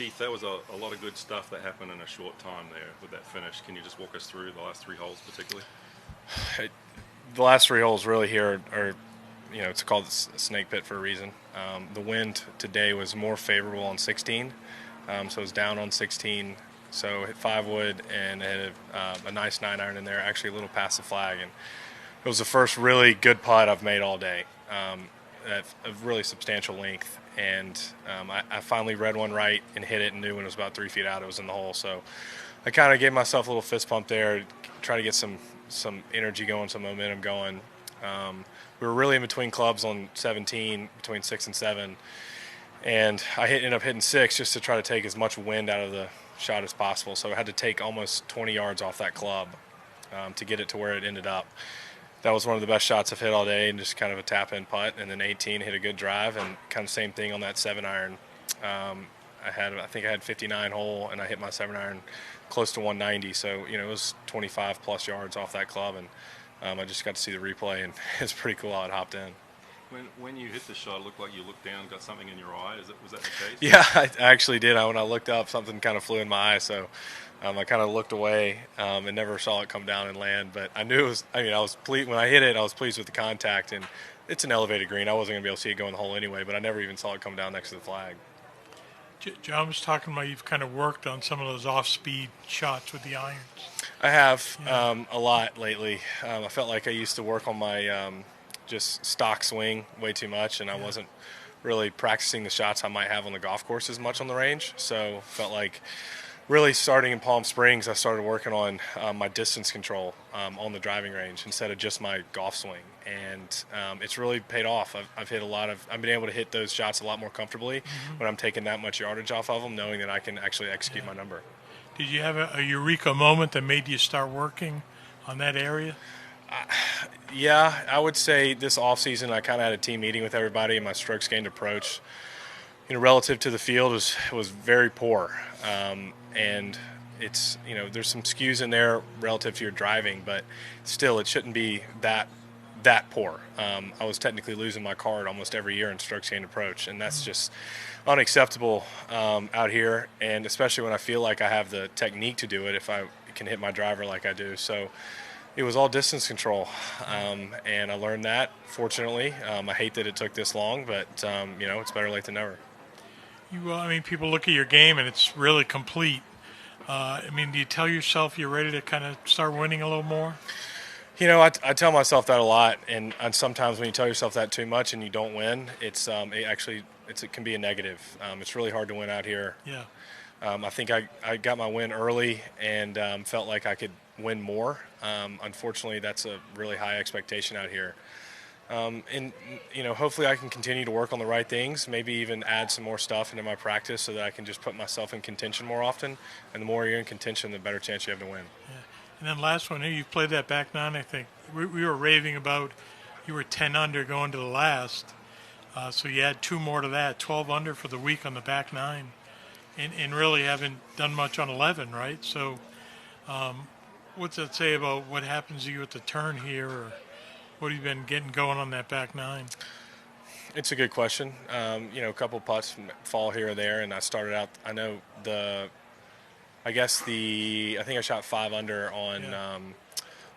Keith, that was a lot of good stuff that happened in a short time there with that finish. Can you just walk us through the last 3 holes particularly? The last 3 holes really here are it's called a snake pit for a reason. The wind today was more favorable on 16, so it was down on 16. So hit 5 wood and hit a nice 9-iron in there, actually a little past the flag, and it was the first really good putt I've made all day, at a really substantial length. And I finally read one right and hit it and knew when it was about 3 feet out it was in the hole. So I kind of gave myself a little fist pump there, try to get some energy going, some momentum going. We were really in between clubs on 17, between 6 and 7, and I ended up hitting 6 just to try to take as much wind out of the shot as possible. So I had to take almost 20 yards off that club to get it to where it ended up. That was one of the best shots I've hit all day, and just kind of a tap-in putt. And then 18 hit a good drive, and kind of same thing on that 7-iron. I think I had 59 hole, and I hit my 7-iron close to 190. So it was 25 plus yards off that club, and I just got to see the replay, and it's pretty cool how it hopped in. When you hit the shot, it looked like you looked down, got something in your eye. Was that the case? Yeah, I actually did. When I looked up, something kind of flew in my eye, so I kind of looked away and never saw it come down and land. But I knew it was. I was pleased when I hit it. I was pleased with the contact, and it's an elevated green. I wasn't going to be able to see it go in the hole anyway, but I never even saw it come down next to the flag. John was talking about you've kind of worked on some of those off-speed shots with the irons. I have a lot lately. I felt like I used to work on my just stock swing way too much, and I wasn't really practicing the shots I might have on the golf course as much on the range. So felt like really starting in Palm Springs, I started working on my distance control on the driving range instead of just my golf swing, and it's really paid off. I've been able to hit those shots a lot more comfortably when I'm taking that much yardage off of them, knowing that I can actually execute my number. Did you have a eureka moment that made you start working on that area? Yeah, I would say this off season I kind of had a team meeting with everybody, and my strokes gained approach, relative to the field was very poor. And it's there's some skews in there relative to your driving, but still it shouldn't be that poor. I was technically losing my card almost every year in strokes gained approach, and that's just unacceptable out here, and especially when I feel like I have the technique to do it if I can hit my driver like I do. So it was all distance control, and I learned that, fortunately. I hate that it took this long, but it's better late than never. People look at your game and it's really complete. Do you tell yourself you're ready to kind of start winning a little more? I tell myself that a lot, and sometimes when you tell yourself that too much and you don't win, it can be a negative. It's really hard to win out here. Yeah. I think I got my win early and felt like I could win more. Unfortunately, that's a really high expectation out here. Hopefully I can continue to work on the right things, maybe even add some more stuff into my practice so that I can just put myself in contention more often. And the more you're in contention, the better chance you have to win. Yeah. And then last one, you played that back nine, I think. We were raving about you were 10 under going to the last. So you add 2 more to that, 12 under for the week on the back nine. And really haven't done much on 11, right? So what's that say about what happens to you at the turn here, or what have you been getting going on that back nine? It's a good question. A couple putts fall here or there, and I started out. I think I shot 5 under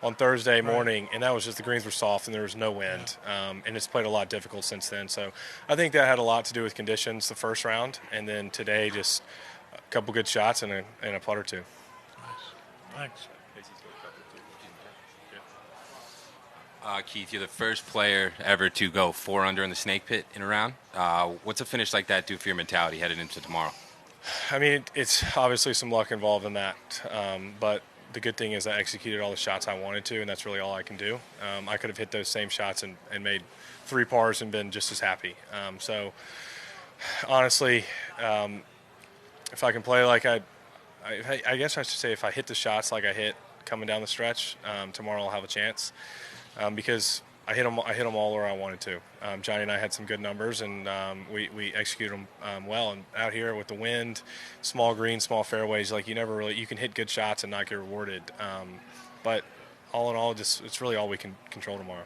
on Thursday morning, and that was just the greens were soft and there was no wind, and it's played a lot difficult since then. So I think that had a lot to do with conditions the first round, and then today just a couple good shots and a putt or two. Nice. Thanks. Keith, you're the first player ever to go 4 under in the snake pit in a round. What's a finish like that do for your mentality headed into tomorrow? It's obviously some luck involved in that, but the good thing is I executed all the shots I wanted to, and that's really all I can do. I could have hit those same shots and made 3 pars and been just as happy. So honestly, if I can play like I guess I should say if I hit the shots like I hit coming down the stretch, tomorrow I'll have a chance. Because I hit them all where I wanted to. Johnny and I had some good numbers, and we executed them well. And out here with the wind, small greens, small fairways, you can hit good shots and not get rewarded. But all in all, it's really all we can control tomorrow.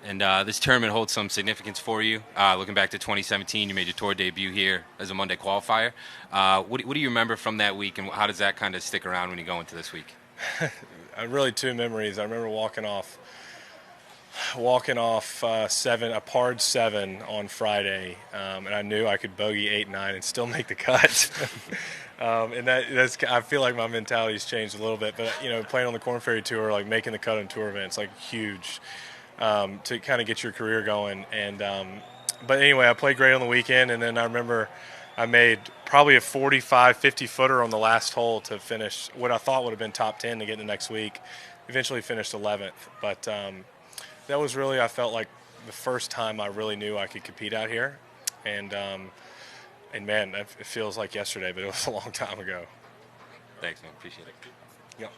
And this tournament holds some significance for you. Looking back to 2017, you made your tour debut here as a Monday qualifier. What do you remember from that week, and how does that kind of stick around when you go into this week? Really two memories. I remember walking off a par 7 on Friday, and I knew I could bogey 8, 9 and still make the cut. And that's I feel like my mentality's changed a little bit. But playing on the Korn Ferry Tour, like making the cut on tour events, like huge to kind of get your career going. And but anyway, I played great on the weekend, and then I remember I made probably a 45, 50-footer on the last hole to finish what I thought would have been top 10 to get in the next week. Eventually finished 11th, but that was really, I felt like the first time I really knew I could compete out here. And man, it feels like yesterday, but it was a long time ago. Thanks, man. Appreciate it. Yep.